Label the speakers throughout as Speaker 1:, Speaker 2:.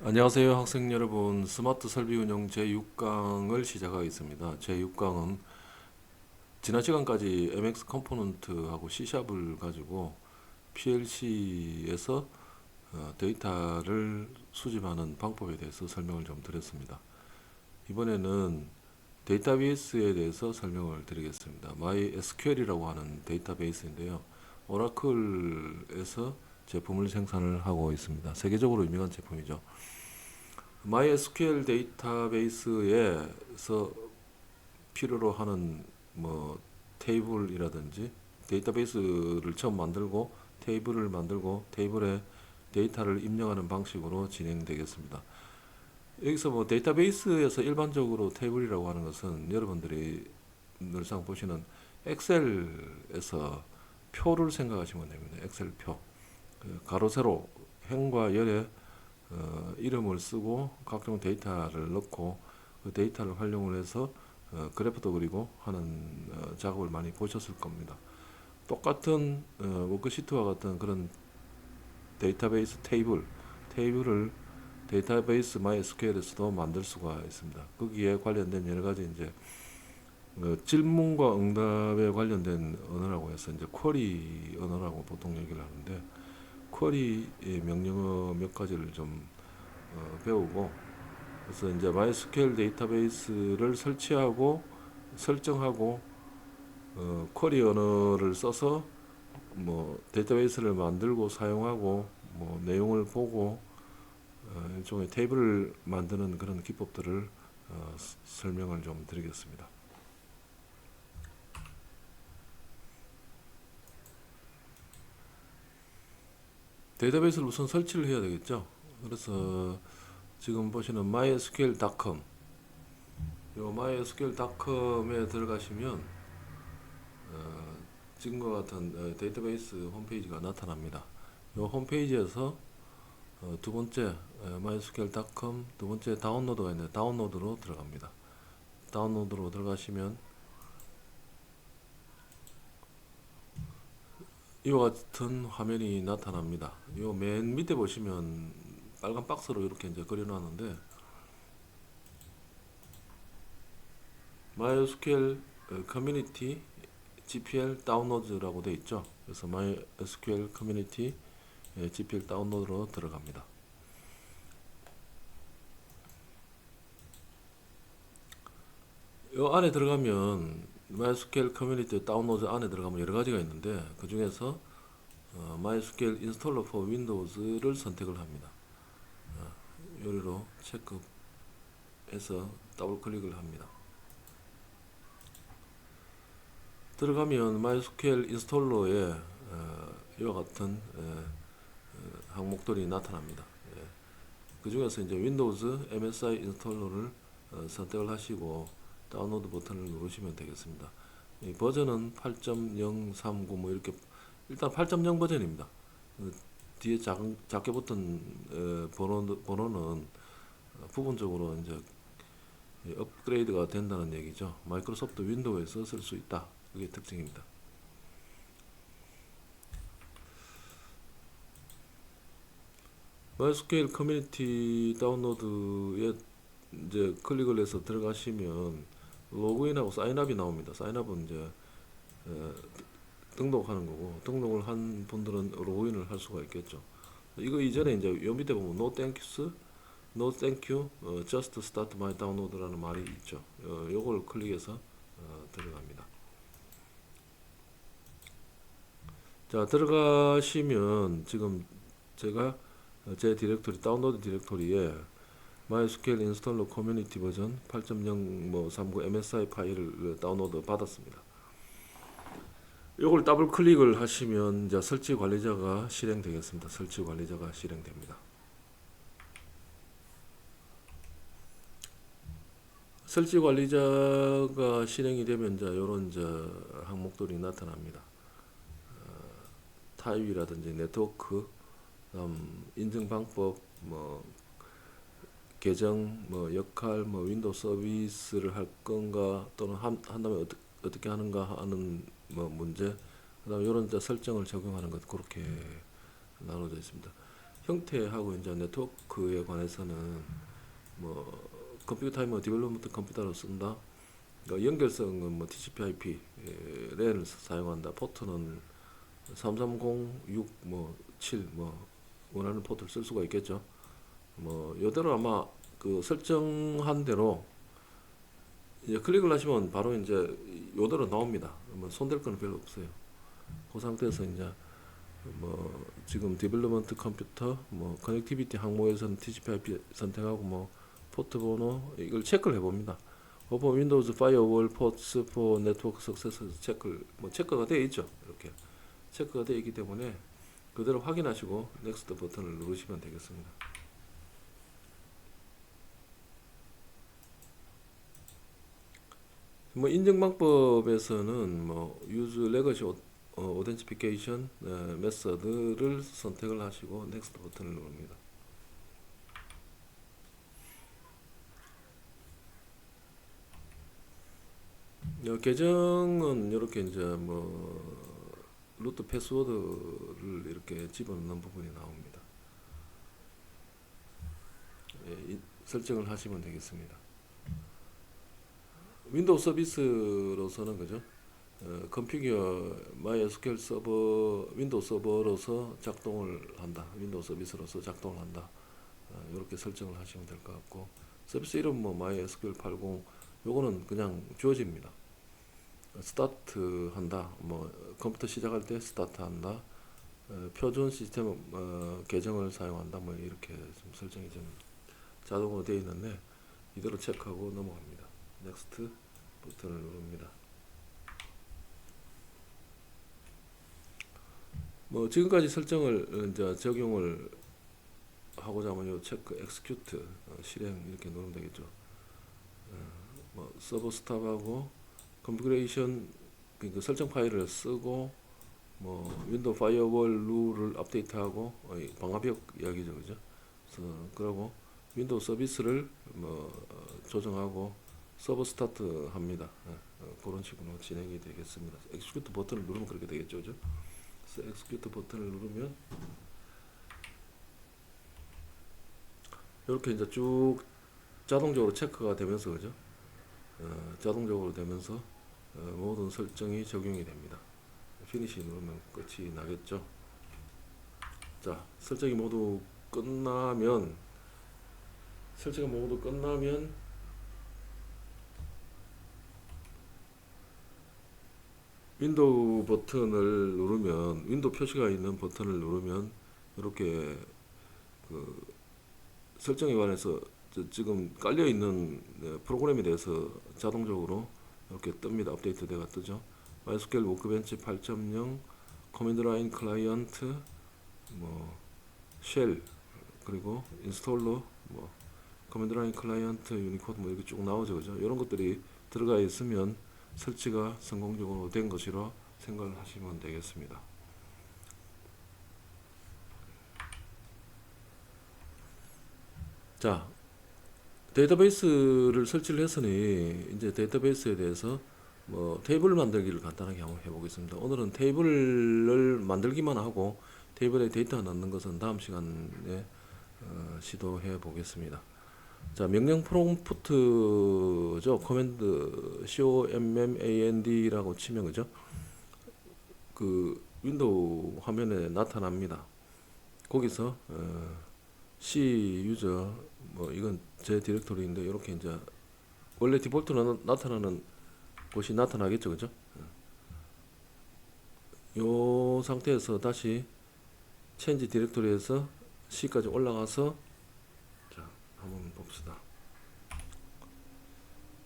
Speaker 1: 안녕하세요 학생 여러분, 스마트 설비 운영 제6강을 시작하겠습니다. 제6강은 지난 시간까지 MX 컴포넌트하고 C샵을 가지고 PLC에서 데이터를 수집하는 방법에 대해서 설명을 좀 드렸습니다. 이번에는 데이터베이스에 대해서 설명을 드리겠습니다. MySQL이라고 하는 데이터베이스인데요. 오라클에서 제품을 생산을 하고 있습니다. 세계적으로 유명한 제품이죠. MySQL 데이터베이스에서 필요로 하는 뭐 테이블이라든지 데이터베이스를 처음 만들고 테이블을 만들고 테이블에 데이터를 입력하는 방식으로 진행되겠습니다. 여기서 뭐 데이터베이스에서 일반적으로 테이블이라고 하는 것은 여러분들이 늘상 보시는 엑셀에서 표를 생각하시면 됩니다. 엑셀 표. 가로 세로 행과 열에 이름을 쓰고 각종 데이터를 넣고 그 데이터를 활용을 해서 그래프도 그리고 하는 작업을 많이 보셨을 겁니다. 똑같은 워크시트와 같은 그런 데이터베이스 테이블을 데이터베이스 MySQL에서도 만들 수가 있습니다. 거기에 관련된 여러 가지 이제 질문과 응답에 관련된 언어라고 해서 이제 쿼리 언어라고 보통 얘기를 하는데, 쿼리 명령어 몇 가지를 좀 배우고, 그래서 이제 MySQL 데이터베이스를 설치하고 설정하고 쿼리 언어를 써서 뭐 데이터베이스를 만들고 사용하고 뭐 내용을 보고 일종의 테이블을 만드는 그런 기법들을 설명을 좀 드리겠습니다. 데이터베이스를 우선 설치를 해야 되겠죠. 그래서 지금 보시는 mysql.com, 요 mysql.com에 들어가시면 지금과 같은 데이터베이스 홈페이지가 나타납니다. 이 홈페이지에서 두 번째 mysql.com 두 번째 다운로드가 있는데 다운로드로 들어갑니다. 다운로드로 들어가시면 이와 같은 화면이 나타납니다. 이 맨 밑에 보시면 빨간 박스로 이렇게 이제 그려놨는데 MySQL 커뮤니티 GPL 다운로드라고 되어 있죠. 그래서 MySQL 커뮤니티 GPL 다운로드로 들어갑니다. 이 안에 들어가면 MySQL 커뮤니티 다운로드 안에 들어가면 여러 가지가 있는데 그 중에서 MySQL 인스톨러 for Windows를 선택을 합니다. 요리로 체크해서 더블 클릭을 합니다. 들어가면 MySQL 인스톨러에 이와 같은 항목들이 나타납니다. 그 중에서 이제 윈도우즈 MSI 인스톨러를 선택을 하시고 다운로드 버튼을 누르시면 되겠습니다. 이 버전은 8.039 뭐 이렇게 일단 8.0 버전입니다. 뒤에 작게 붙은 번호는 부분적으로 이제 업그레이드가 된다는 얘기죠. 마이크로소프트 윈도우에서 쓸 수 있다. 그게 특징입니다. MySQL 커뮤니티 다운로드에 이제 클릭을 해서 들어가시면 로그인하고 사인업이 나옵니다. 사인업은 이제 등록하는 거고, 등록을 한 분들은 로그인을 할 수가 있겠죠. 이거 이전에 이제 요 밑에 보면 No thanks, No thank you, just start my download라는 말이 있죠. 요걸 클릭해서 들어갑니다. 자, 들어가시면 지금 제가 제 디렉토리 다운로드 디렉토리에 MySQL 인스톨러 커뮤니티 버전 8.0 MSI 파일을 다운로드 받았습니다. 이걸 더블 클릭을 하시면 이제 설치 관리자가 실행되겠습니다. 설치 관리자가 실행됩니다. 설치 관리자가 실행이 되면 이제 이런 이제 항목들이 나타납니다. 타입이라든지 네트워크, 인증 방법, 뭐 계정, 뭐 역할, 뭐 윈도우 서비스를 할 건가 또는 한다면 어떻게 하는가 하는 뭐 문제, 그다음에 이런 설정을 적용하는 것, 그렇게 나눠져 있습니다. 형태하고 이제 네트워크에 관해서는 뭐 컴퓨터 타이머 디벨롭먼트 컴퓨터로 쓴다. 그러니까 연결성은 뭐 TCP/IP 랜을 사용한다. 포트는 330, 6, 뭐 7, 뭐 원하는 포트를 쓸 수가 있겠죠. 뭐 요대로 아마 그 설정한 대로 이제 클릭을 하시면 바로 이제 요대로 나옵니다. 뭐 손댈 건 별로 없어요. 그 상태에서 이제 뭐 지금 디벨로먼트 컴퓨터 뭐 커넥티비티 항목에서는 TCP/IP 선택하고 뭐 포트 번호 이걸 체크를 해봅니다. 오픈 윈도우즈 파이어월 포츠 포 네트워크 석세스 체크를 뭐 체크가 되어 있죠. 이렇게 체크가 되어 있기 때문에 그대로 확인하시고 넥스트 버튼을 누르시면 되겠습니다. 뭐 인증 방법에서는 뭐 use legacy authentication 메서드를 선택을 하시고 넥스트 버튼을 누릅니다. 계정은 이렇게 이제 뭐 루트 패스워드를 이렇게 집어넣는 부분이 나옵니다. 설정을 하시면 되겠습니다. 윈도우 서비스로서는 그죠? 컨피규어 MySQL 서버 윈도우 서버로서 작동을 한다. 윈도우 서비스로서 작동을 한다. 이렇게 설정을 하시면 될 것 같고 서비스 이름 뭐 MySQL 80 요거는 그냥 주어집니다. 스타트 한다. 뭐 컴퓨터 시작할 때 스타트 한다. 표준 시스템 계정을 사용한다. 뭐 이렇게 좀 설정이 좀 자동으로 되어 있는데 이대로 체크하고 넘어갑니다. 넥스트 버튼을 누릅니다. 뭐 지금까지 설정을 이제 적용을 하고자 하면 요 체크 execute 실행 이렇게 누르면 되겠죠. 뭐 서버 스탑하고 컨피그레이션 그 설정 파일을 쓰고 뭐 윈도우 파이어월 룰을 업데이트하고 방화벽 이야기죠, 그죠? 그래서 그러고 윈도우 서비스를 뭐 조정하고 서버 스타트 합니다. 그런 식으로 진행이 되겠습니다. execute 버튼을 누르면 그렇게 되겠죠, 그죠? 그래서 execute 버튼을 누르면 이렇게 이제 쭉 자동적으로 체크가 되면서 그죠? 자동적으로 되면서 모든 설정이 적용이 됩니다. 피니시 누르면 끝이 나겠죠. 자, 설정이 모두 끝나면 윈도우 버튼을 누르면 윈도우 표시가 있는 버튼을 누르면 이렇게 그 설정에 관해서 지금 깔려 있는 프로그램에 대해서 자동적으로 이렇게 뜹니다. 업데이트 돼가 뜨죠. MySQL 워크벤치 8.0 커맨드 라인 클라이언트 뭐 쉘 그리고 인스톨러 뭐 커맨드 라인 클라이언트 유니코드 뭐 이렇게 쭉 나오죠. 그죠? 이런 것들이 들어가 있으면 설치가 성공적으로 된 것이라 생각을 하시면 되겠습니다. 자, 데이터베이스를 설치를 했으니 이제 데이터베이스에 대해서 뭐 테이블 만들기를 간단하게 한번 해보겠습니다. 오늘은 테이블을 만들기만 하고 테이블에 데이터 넣는 것은 다음 시간에 시도해 보겠습니다. 자, 명령 프롬프트죠. 커맨드 command라고 치면 그죠? 그 윈도우 화면에 나타납니다. 거기서 C 유저 뭐 이건 제 디렉토리인데 이렇게 이제 원래 디폴트로 나타나는 곳이 나타나겠죠, 그죠? 요 상태에서 다시 체인지 디렉토리에서 C까지 올라가서 자 한번 봅시다.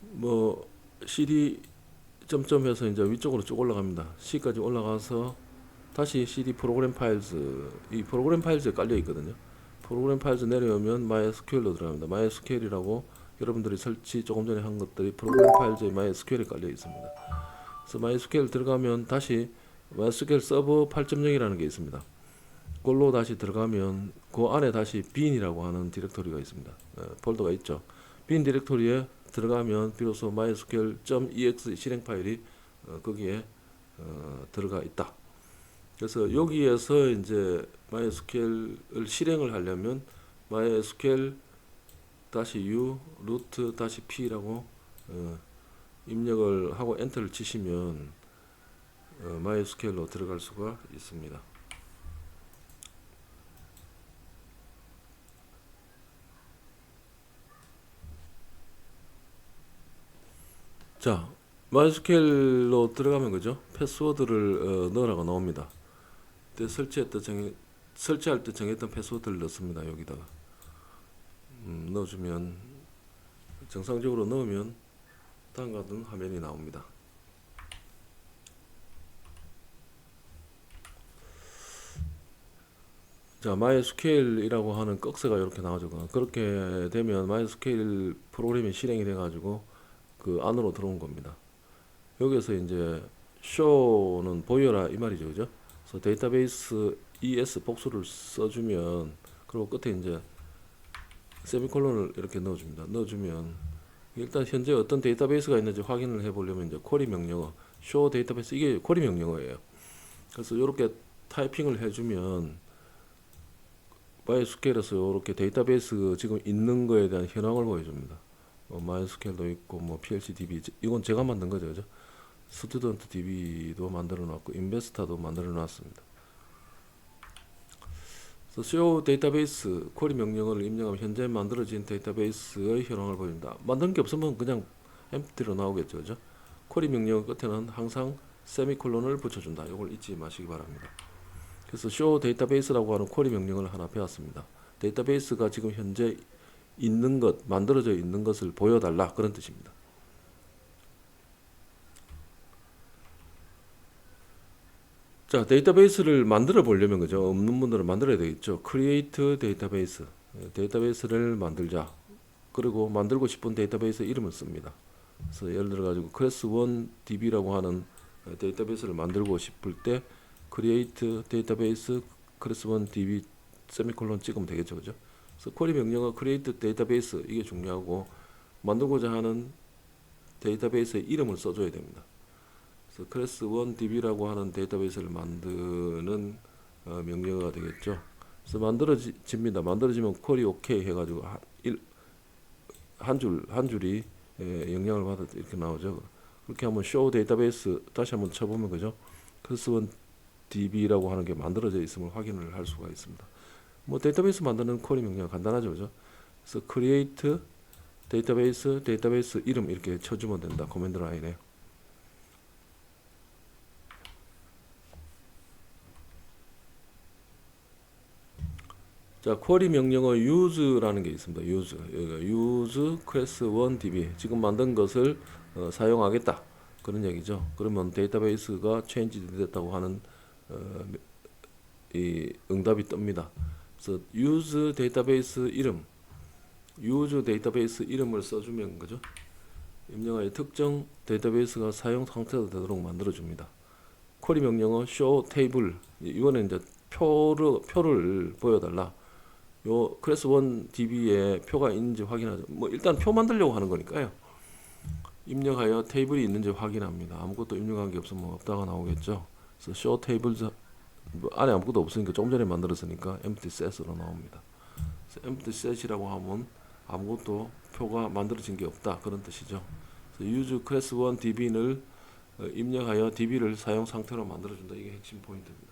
Speaker 1: 뭐 CD 점점 해서 이제 위쪽으로 쭉 올라갑니다. C까지 올라가서 다시 CD 프로그램 파일즈 이 프로그램 파일즈에 깔려 있거든요. 프로그램 파일즈 내려오면 MySQL로 들어갑니다. MySQL이라고 여러분들이 설치 조금 전에 한 것들이 프로그램 파일즈에 MySQL에 깔려 있습니다. 그래서 MySQL 들어가면 다시 MySQL 서버 8.0이라는 게 있습니다. 그걸로 다시 들어가면 그 안에 다시 bin이라고 하는 디렉토리가 있습니다. 폴더가 있죠. bin 디렉토리에 들어가면 비로소 mysql.exe 실행 파일이 거기에 들어가 있다. 그래서 여기에서 이제 MySQL을 실행을 하려면 MySQL -u 루트 -p라고 입력을 하고 엔터를 치시면 MySQL로 들어갈 수가 있습니다. 자, MySQL로 들어가면 그죠? 패스워드를 넣으라고 나옵니다. 그때 설치할 때 정했던 패스워드를 넣습니다. 여기다가 넣어주면 정상적으로 넣으면 다음과 같은 화면이 나옵니다. 자, MySQL이라고 하는 꺽쇠가 이렇게 나오죠. 그렇게 되면 MySQL 프로그램이 실행이 돼가지고 그 안으로 들어온 겁니다. 여기서 이제 show는 보여라 이 말이죠, 그죠? 그래서 데이터베이스 es 복수를 써주면, 그리고 끝에 이제 세미콜론을 이렇게 넣어줍니다. 넣어주면 일단 현재 어떤 데이터베이스가 있는지 확인을 해보려면 이제 쿼리 명령어 show 데이터베이스, 이게 쿼리 명령어예요. 그래서 이렇게 타이핑을 해주면 MySQL에서 이렇게 데이터베이스 지금 있는 거에 대한 현황을 보여줍니다. MySQL도 있고 뭐 PLC-DB, 이건 제가 만든 거죠, 그죠? StudentDB도 만들어 놨고 인베스타도 만들어 놨습니다. 그래서 show 데이터베이스 쿼리 명령어를 입력하면 현재 만들어진 데이터베이스의 현황을 보여줍니다. 만든 게 없으면 그냥 empty로 나오겠죠, 그죠? 쿼리 명령어 끝에는 항상 세미콜론을 붙여준다. 이걸 잊지 마시기 바랍니다. 그래서 show 데이터베이스라고 하는 쿼리 명령어를 하나 배웠습니다. 데이터베이스가 지금 현재 있는 것, 만들어져 있는 것을 보여달라, 그런 뜻입니다. 자, 데이터베이스를 만들어 보려면 그죠? 없는 분들은 만들어야 되겠죠. create 데이터베이스, 데이터베이스를 만들자. 그리고 만들고 싶은 데이터베이스 이름을 씁니다. 그래서 예를 들어 가지고 class1db라고 하는 데이터베이스를 만들고 싶을 때 create 데이터베이스 class1db 세미콜론 찍으면 되겠죠, 그죠? 그래서 쿼리 명령어 create 데이터베이스, 이게 중요하고 만들고자 하는 데이터베이스의 이름을 써줘야 됩니다. 그래서 class1db라고 하는 데이터베이스를 만드는 명령어가 되겠죠. 그래서 만들어집니다. 만들어지면 쿼리 OK 해가지고 한 줄이 영향을 받아 이렇게 나오죠. 그렇게 하면 show 데이터베이스 다시 한번 쳐보면 그죠? class1db라고 하는 게 만들어져 있음을 확인을 할 수가 있습니다. 뭐 데이터베이스 만드는 쿼리 명령 간단하죠, 그죠? 그래서 create 데이터베이스 이름 이렇게 쳐주면 된다. 커맨드 라인에. 자, 쿼리 명령어 use라는 게 있습니다. use class1db, 지금 만든 것을 사용하겠다, 그런 얘기죠. 그러면 데이터베이스가 change 됐다고 하는 이 응답이 뜹니다. 그래서 use 데이터베이스 이름, use 데이터베이스 이름을 써주면 그죠? 입력하여 특정 데이터베이스가 사용 상태가 되도록 만들어줍니다. 쿼리 명령어 show table, 이거는 이제 표를 보여달라. 요 class1db에 표가 있는지 확인하죠. 뭐 일단 표 만들려고 하는 거니까요. 입력하여 테이블이 있는지 확인합니다. 아무것도 입력한 게 없으면 없다가 나오겠죠. 그래서 show tables, 안에 아무것도 없으니까 조금 전에 만들었으니까 empty set으로 나옵니다. 그래서 empty set이라고 하면 아무것도 표가 만들어진 게 없다, 그런 뜻이죠. 그래서 use class1db를 입력하여 db를 사용 상태로 만들어준다. 이게 핵심 포인트입니다.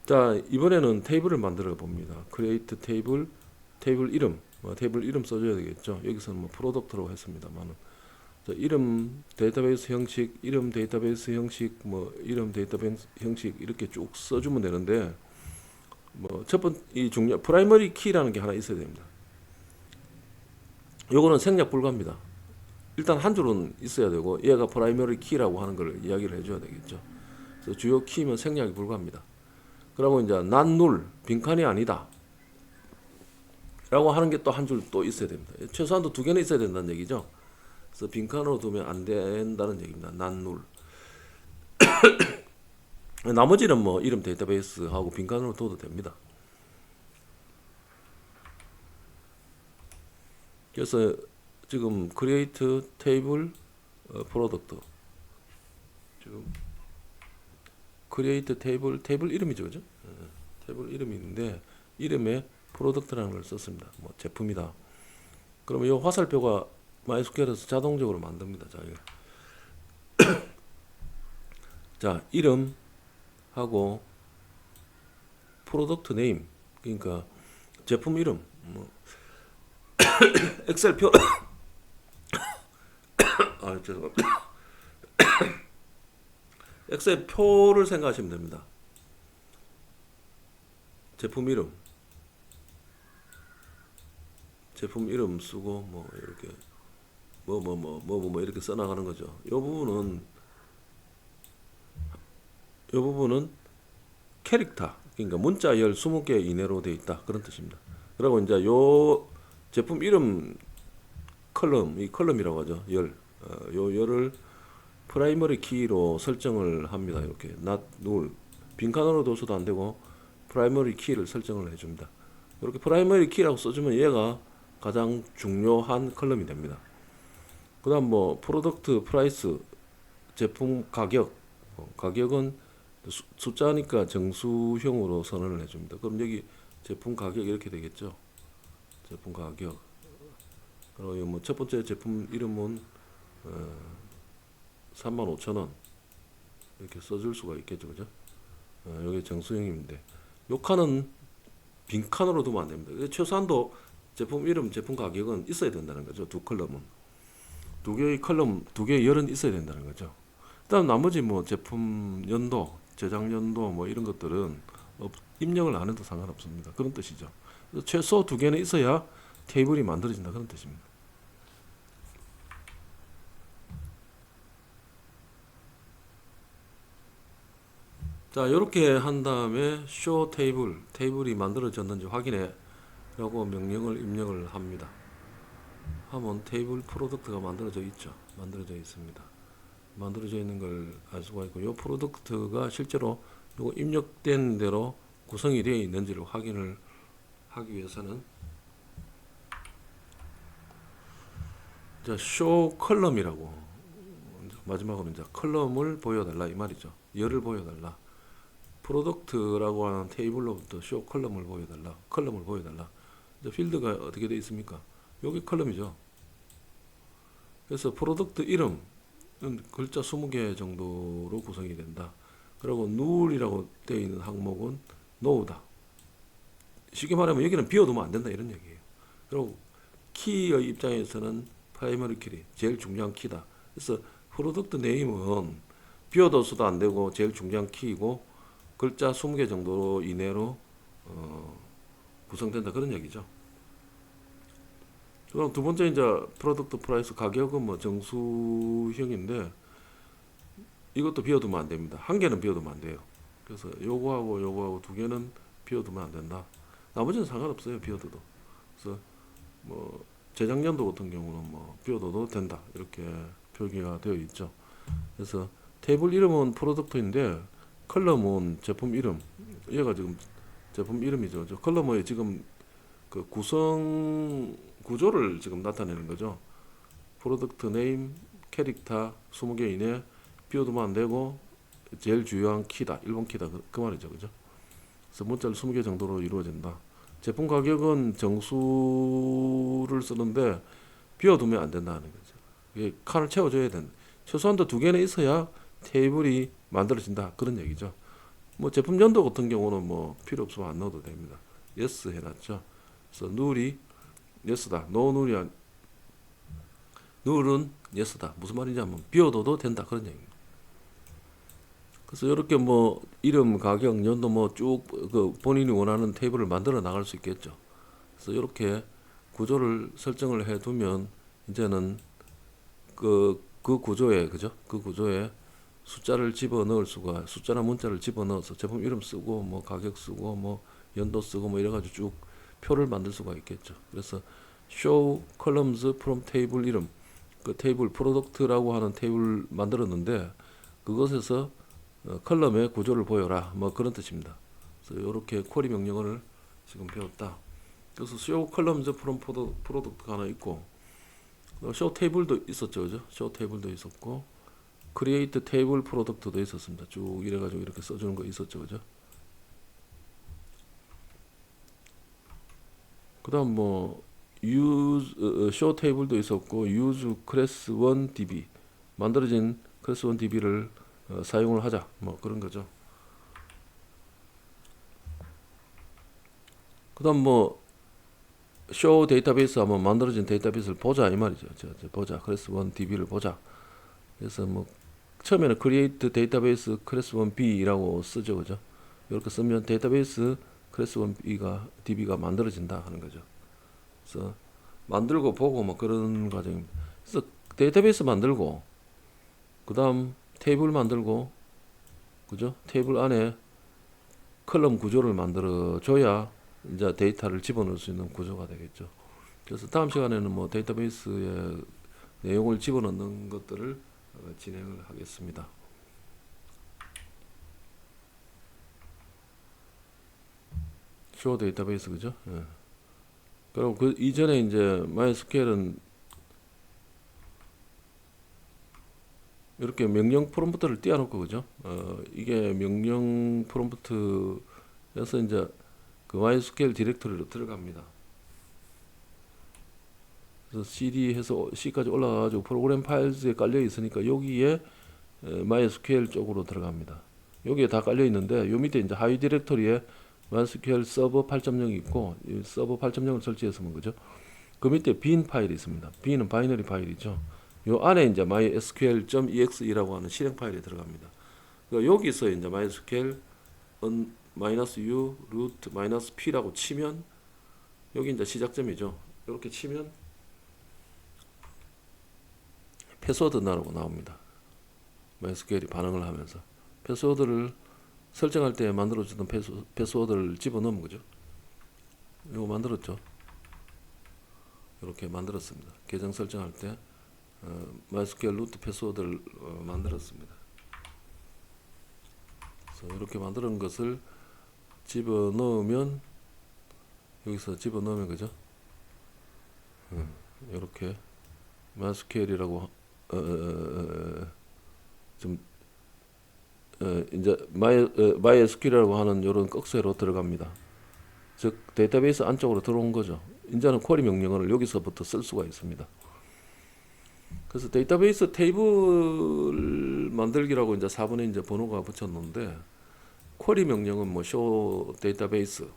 Speaker 1: 자, 이번에는 테이블을 만들어 봅니다. create 테이블, 테이블 이름, 테이블 이름 써줘야 되겠죠. 여기서는 뭐 프로덕트라고 했습니다만, 이름 데이터베이스 형식, 이름 데이터베이스 형식, 뭐 이름 데이터베이스 형식 이렇게 쭉 써주면 되는데, 뭐 첫 번째 이 중요 프라이머리 키라는 게 하나 있어야 됩니다. 요거는 생략 불가입니다. 일단 한 줄은 있어야 되고, 얘가 프라이머리 키라고 하는 걸 이야기를 해줘야 되겠죠. 그래서 주요 키면 생략이 불가합니다. 그러고 이제 not null, 빈칸이 아니다 라고 하는 게 또 한 줄 또 있어야 됩니다. 최소한도 두 개는 있어야 된다는 얘기죠. 그래서 빈칸으로 두면 안 된다는 얘기입니다. not null. 나머지는 뭐 이름 데이터베이스하고 빈칸으로 둬도 됩니다. 그래서 지금 create table product 지금 create table 이름이죠, 그죠? 테이블 이름이 있는데 이름에 프로덕트라는 걸 썼습니다. 뭐 제품이다. 그러면 이 화살표가 MySQL에서 자동적으로 만듭니다. 자, 이름하고 프로덕트 네임, 그러니까 제품 이름, 뭐 엑셀 표, 아 죄송합니다. 엑셀 표를 생각하시면 됩니다. 제품 이름 쓰고 뭐 이렇게 뭐 이렇게 써나가는 거죠. 이 부분은 캐릭터, 그러니까 문자 열 20개 이내로 되어 있다, 그런 뜻입니다. 그리고 이제 요 제품 이름 컬럼, 이 컬럼이라고 하죠. 요 열을 프라이머리 키로 설정을 합니다. 이렇게 not null, 빈칸으로 둬서도 안 되고 프라이머리 키를 설정을 해줍니다. 이렇게 프라이머리 키라고 써주면 얘가 가장 중요한 컬럼이 됩니다. 그 다음 뭐 프로덕트 프라이스, 제품 가격, 가격은 숫자니까 정수형으로 선언을 해줍니다. 그럼 여기 제품 가격 이렇게 되겠죠. 제품 가격. 그리고 뭐 첫 번째 제품 이름은 35,000원 이렇게 써줄 수가 있겠죠, 그죠? 여기 정수형인데 요 칸은 빈 칸으로 두면 안 됩니다. 최소한도 제품 이름, 제품 가격은 있어야 된다는 거죠. 두 컬럼은, 두 개의 컬럼, 두 개의 열은 있어야 된다는 거죠. 일단 나머지 뭐 제품 연도, 제작 연도 뭐 이런 것들은 입력을 안 해도 상관없습니다. 그런 뜻이죠. 최소 두 개는 있어야 테이블이 만들어진다, 그런 뜻입니다. 자, 이렇게 한 다음에 show 테이블이 만들어졌는지 확인해 라고 명령을 입력을 합니다. 하면 테이블 프로덕트가 만들어져 있죠. 만들어져 있습니다. 만들어져 있는 걸 알 수가 있고, 이 프로덕트가 실제로 이거 입력된 대로 구성이 되어 있는지를 확인을 하기 위해서는 자, show 컬럼이라고, 마지막으로 이제 컬럼을 보여달라 이 말이죠. 열을 보여달라. 프로덕트라고 하는 테이블로부터 쇼 컬럼을 보여달라. 이제 필드가 어떻게 되어 있습니까? 여기 컬럼이죠. 그래서 프로덕트 이름은 글자 20개 정도로 구성이 된다. 그리고 null이라고 되어 있는 항목은 no다. 쉽게 말하면 여기는 비워두면 안 된다, 이런 얘기예요. 그리고 키의 입장에서는 프라이머리 키, 제일 중요한 키다. 그래서 프로덕트 네임은 비워둬서도 안 되고 제일 중요한 키이고 글자 20개 정도 이내로 구성된다, 그런 얘기죠. 그럼 두 번째 이제 프로덕트 프라이스, 가격은 뭐 정수형인데 이것도 비워두면 안 됩니다. 한 개는 비워두면 안 돼요. 그래서 요거하고 두 개는 비워두면 안 된다. 나머지는 상관없어요, 비워둬도. 그래서 뭐 재작년도 같은 경우는 뭐 비워둬도 된다, 이렇게 표기가 되어 있죠. 그래서 테이블 이름은 프로덕트인데 컬럼은 제품 이름, 얘가 지금 제품 이름이죠. 저 컬럼의 지금 그 구조를 지금 나타내는 거죠. 프로덕트 네임, 캐릭터 20개 이내, 비워두면 안 되고 제일 중요한 키다, 1번 키다, 그 말이죠, 그죠? 그래서 문자를 20개 정도로 이루어진다. 제품 가격은 정수를 쓰는데 비워두면 안 된다는 거죠. 이게 칸을 채워줘야 된다. 최소한도 두 개는 있어야 테이블이 만들어진다, 그런 얘기죠. 뭐 제품 연도 같은 경우는 뭐 필요 없으면 안 넣어도 됩니다. yes 해놨죠. 그래서 null이 yes다, no null이 null은 yes다. 무슨 말이냐면 비워둬도 된다, 그런 얘기입니다. 그래서 이렇게 뭐 이름, 가격, 연도 뭐 쭉 그 본인이 원하는 테이블을 만들어 나갈 수 있겠죠. 그래서 이렇게 구조를 설정을 해두면 이제는 그 구조에, 그죠? 그 구조에 숫자를 집어넣을 수가, 숫자나 문자를 집어넣어서 제품 이름 쓰고 뭐 가격 쓰고 뭐 연도 쓰고 뭐 이래가지고 쭉 표를 만들 수가 있겠죠. 그래서 show columns from table 이름, 그 테이블 프로덕트라고 하는 테이블 만들었는데 그것에서 컬럼의 구조를 보여라, 뭐 그런 뜻입니다. 그래서 이렇게 쿼리 명령어를 지금 배웠다. 그래서 show columns from product가 하나 있고, 쇼 테이블도 있었죠, 그죠? 쇼 테이블도 있었고, 크리에이트 테이블 프로덕트도 있었습니다. 쭉 이래가지고 이렇게 써주는 거 있었죠, 그죠? 그다음 뭐 use 쇼 테이블도 있었고, use class 1 db 만들어진 클래스 1 db를 사용을 하자, 뭐 그런 거죠. 그다음 뭐 쇼 데이터베이스 한번 만들어진 데이터베이스를 보자 이 말이죠. 보자 클래스 1 db를 보자. 그래서 뭐 처음에는 create 데이터베이스 클래스 1 b라고 쓰죠, 그죠? 이렇게 쓰면 데이터베이스 클래스 1 db가 만들어진다 하는 거죠. 그래서 만들고 보고 뭐 그런 과정입니다. 그래서 데이터베이스 만들고 그다음 테이블 만들고, 그죠? 테이블 안에 컬럼 구조를 만들어 줘야 이제 데이터를 집어넣을 수 있는 구조가 되겠죠. 그래서 다음 시간에는 뭐 데이터베이스에 내용을 집어넣는 것들을 진행을 하겠습니다. 쇼 데이터베이스, 그죠? 예. 그리고 그 이전에 이제 MySQL은 이렇게 명령 프롬프트를 띄워놓고, 그죠? 이게 명령 프롬프트여서 이제 그 MySQL 디렉토리로 들어갑니다. 그래서 cd 해서 c까지 올라가가지고 프로그램 파일즈에 깔려 있으니까 여기에 MySQL 쪽으로 들어갑니다. 여기에 다 깔려 있는데 요 밑에 이제 하위 디렉토리에 MySQL 서버 8.0이 있고, 이 서버 8.0을 설치했으면, 그죠? 그 밑에 bin 파일이 있습니다. bin은 바이너리 파일이죠. 요 안에 이제 mysql.exe라고 하는 실행 파일이 들어갑니다. 그러니까 여기서 이제 mysql -u root -p라고 치면 여기 이제 시작점이죠. 이렇게 치면 패스워드라고 나옵니다. MySQL이 반응을 하면서 패스워드를 설정할 때 만들어주던 패스워드를 집어넣으면, 그죠? 이거 만들었죠. 이렇게 만들었습니다. 계정 설정할 때 MySQL 루트 패스워드를 만들었습니다. 그래서 이렇게 만드는 것을 집어넣으면, 여기서 집어넣으면, 그죠? 이렇게 MySQL이라고 좀 이제 MySQL이라고 하는 이런 꺽쇠로 들어갑니다. 즉 데이터베이스 안쪽으로 들어온 거죠. 이제는 쿼리 명령어를 여기서부터 쓸 수가 있습니다. 그래서 데이터베이스 테이블 만들기라고 이제 4번에 이제 번호가 붙였는데, 쿼리 명령은 뭐 show 데이터베이스,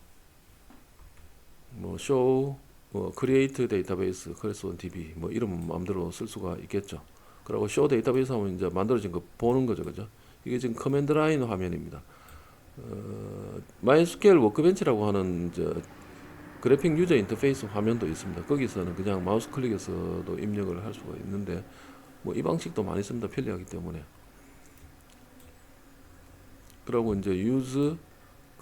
Speaker 1: 뭐 show, 뭐 create 데이터베이스, 클래스 1 db 뭐 이름 마음대로 쓸 수가 있겠죠. 그리고 show 데이터베이스 하면 이제 만들어진 거 보는 거죠, 그죠? 이게 지금 커맨드 라인 화면입니다. MySQL 워크벤치라고 하는 이제 그래픽 유저 인터페이스 화면도 있습니다. 거기서는 그냥 마우스 클릭해서도 입력을 할 수가 있는데, 뭐 이 방식도 많이 씁니다. 편리하기 때문에. 그리고 이제 use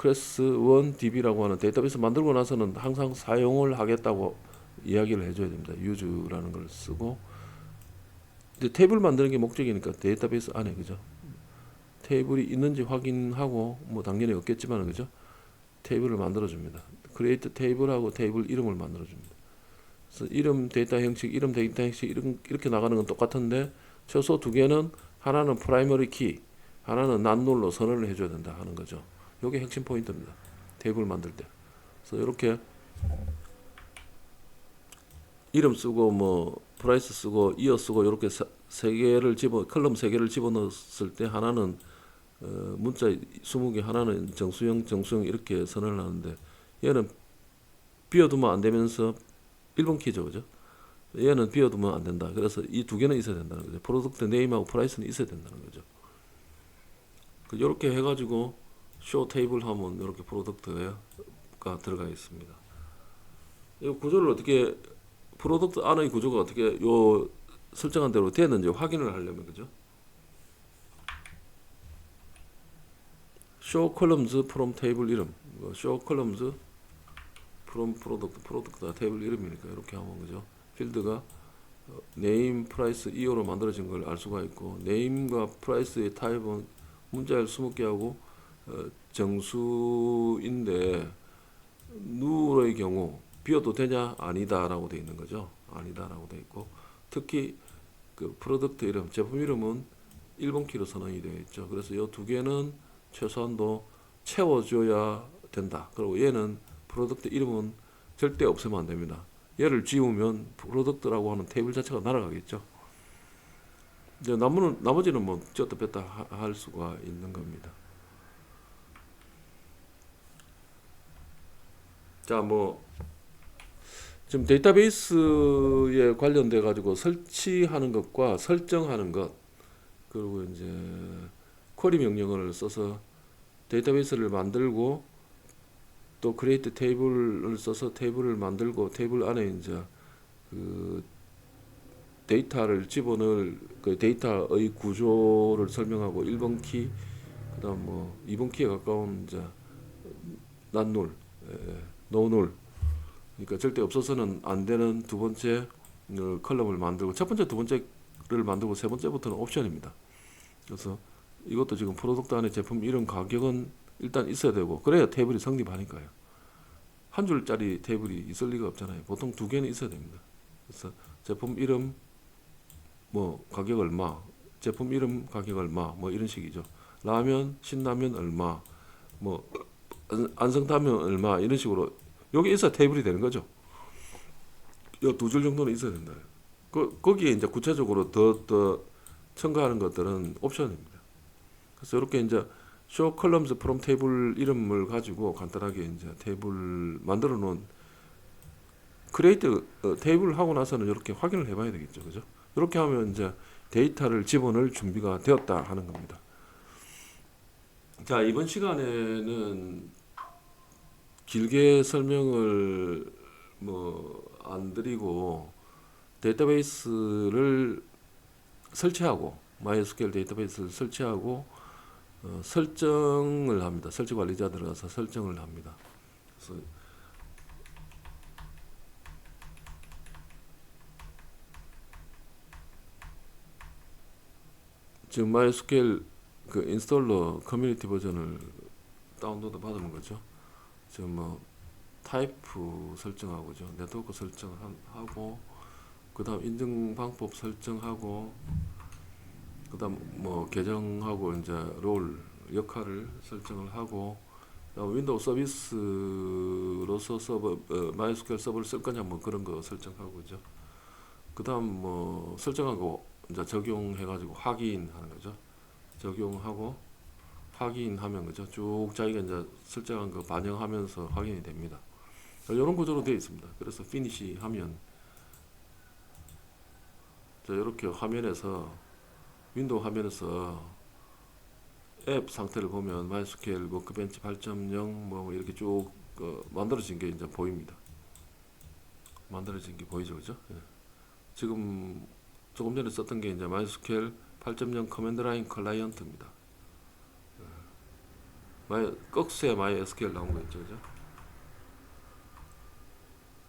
Speaker 1: class 1 db라고 하는 데이터베이스 만들고 나서는 항상 사용을 하겠다고 이야기를 해줘야 됩니다. use라는 걸 쓰고, 이제 테이블 만드는 게 목적이니까 데이터베이스 안에, 그죠? 테이블이 있는지 확인하고, 뭐 당연히 없겠지만, 그죠? 테이블을 만들어줍니다. create 테이블하고 테이블 이름을 만들어줍니다. 그래서 이름 데이터 형식, 이름 데이터 형식 이렇게 나가는 건 똑같은데, 최소 두 개는 하나는 프라이머리 키, 하나는 난롤로 선언을 해줘야 된다 하는 거죠. 이게 핵심 포인트입니다. 테이블 만들 때. 그래서 이렇게 이름 쓰고 뭐 프라이스 쓰고 이어 쓰고 이렇게 세 개를 컬럼 세 개를 집어넣었을 때 하나는 문자 20개, 하나는 정수형 이렇게 선언을 하는데, 얘는 비워두면 안 되면서 1번 키죠, 그죠? 얘는 비워두면 안 된다. 그래서 이 두 개는 있어야 된다는 거죠. 프로덕트 네임하고 프라이스는 있어야 된다는 거죠. 이렇게 해가지고 쇼 테이블 하면 이렇게 프로덕트가 들어가 있습니다. 이 구조를 어떻게, 프로덕트 안의 구조가 어떻게 요 설정한 대로 되는지 확인을 하려면, 그죠? show columns from 테이블 이름, show columns from 프로덕트가 테이블 이름이니까 이렇게 하면, 그죠? 필드가 name, price, EO로 만들어진 걸 알 수가 있고, name과 price의 타입은 문자열 20개하고 정수인데 누의 경우 비워도 되냐? 아니다 라고 되어 있는 거죠. 아니다 라고 되어 있고, 특히 그 프로덕트 이름, 제품 이름은 1번 키로 선언이 되어 있죠. 그래서 이 두 개는 최소한도 채워줘야 된다. 그리고 얘는 프로덕트 이름은 절대 없으면 안 됩니다. 얘를 지우면 프로덕트라고 하는 테이블 자체가 날아가겠죠. 이제 나머지는 뭐 쥐었다 뺐다 할 수가 있는 겁니다. 자, 뭐 지금 데이터베이스에 관련돼 가지고 설치하는 것과 설정하는 것, 그리고 이제 쿼리 명령어를 써서 데이터베이스를 만들고 또 create 테이블을 써서 테이블을 만들고 테이블 안에 이제 그 데이터를 집어넣을 그 데이터의 구조를 설명하고 1번 키, 그다음 뭐 2번 키에 가까운 이제 난놀, 노놀, 그러니까 절대 없어서는 안 되는 두 번째 컬럼을 만들고 첫 번째, 두 번째를 만들고 세 번째부터는 옵션입니다. 그래서 이것도 지금 프로덕트 안에 제품 이름, 가격은 일단 있어야 되고 그래야 테이블이 성립하니까요. 한 줄짜리 테이블이 있을 리가 없잖아요. 보통 두 개는 있어야 됩니다. 그래서 제품 이름, 뭐 가격 얼마, 제품 이름 가격 얼마, 뭐 이런 식이죠. 라면, 신라면 얼마, 뭐 안성타면 얼마, 이런 식으로 여기 있어야 테이블이 되는 거죠. 이 두 줄 정도는 있어야 된다. 거기에 이제 구체적으로 더 첨가하는 것들은 옵션입니다. 그래서 이렇게 이제 show columns from 테이블 이름을 가지고 간단하게 이제 테이블 만들어 놓은 create 테이블 하고 나서는 이렇게 확인을 해봐야 되겠죠, 그죠? 이렇게 하면 이제 데이터를 집어넣을 준비가 되었다 하는 겁니다. 자, 이번 시간에는 길게 설명을 뭐 안 드리고 데이터베이스를 설치하고 MySQL 데이터베이스를 설치하고 설정을 합니다. 설치 관리자 들어가서 설정을 합니다. 그래서 지금 MySQL 그 인스톨러 커뮤니티 버전을 다운로드 받은 거죠. 지금 뭐 타입 설정하고죠. 네트워크 설정하고 그다음 인증 방법 설정하고 그다음 뭐 계정하고 이제 롤 역할을 설정을 하고 윈도우 서비스로서 서버 MySQL 서버를 쓸 거냐 뭐 그런 거 설정하고죠. 그다음 뭐 설정하고 이제 적용해 가지고 확인하는 거죠. 적용하고 확인하면 그죠. 쭉 자기가 이제 설정한 거 반영하면서 확인이 됩니다. 이런 구조로 되어 있습니다. 그래서 피니시 하면 이렇게 화면에서 윈도우 화면에서 앱 상태를 보면 MySQL 워크벤치 8.0 뭐 이렇게 쭉 만들어진 게 이제 보입니다. 만들어진 게 보이죠, 그죠? 예. 지금 조금 전에 썼던 게 이제 MySQL 8.0 커맨드 라인 클라이언트입니다. 꺽쇠 MySQL 나온 거 있죠, 그죠?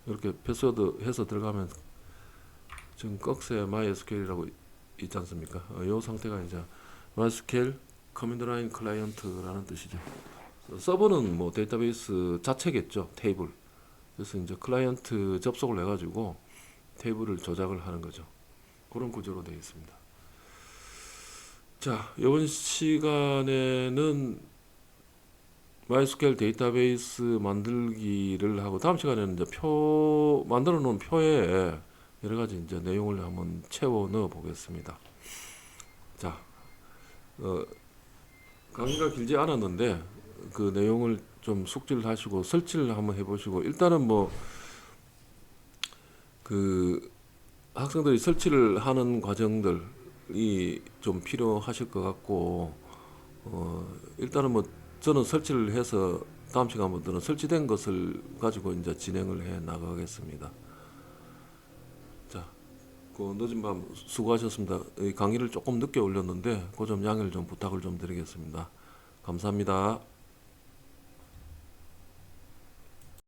Speaker 1: 이렇게 패스워드 해서 들어가면 지금 꺽쇠 MySQL이라고 있지 않습니까? 이 상태가 이제 MySQL 커맨드 라인 클라이언트라는 뜻이죠. 서버는 뭐 데이터베이스 자체겠죠, 테이블. 그래서 이제 클라이언트 접속을 해가지고 테이블을 조작을 하는 거죠. 그런 구조로 되어 있습니다. 자, 이번 시간에는 MySQL 데이터베이스 만들기를 하고 다음 시간에는 이제 표 만들어 놓은 표에 여러 가지 이제 내용을 한번 채워 넣어 보겠습니다. 자, 강의가 길지 않았는데 그 내용을 좀 숙지를 하시고 설치를 한번 해보시고 일단은 뭐 그 학생들이 설치를 하는 과정들이 좀 필요하실 것 같고 일단은 뭐 저는 설치를 해서 다음 시간부터는 설치된 것을 가지고 이제 진행을 해 나가겠습니다. 자, 그 늦은 밤 수고하셨습니다. 이 강의를 조금 늦게 올렸는데 그 점 양해를 좀 부탁을 좀 드리겠습니다. 감사합니다.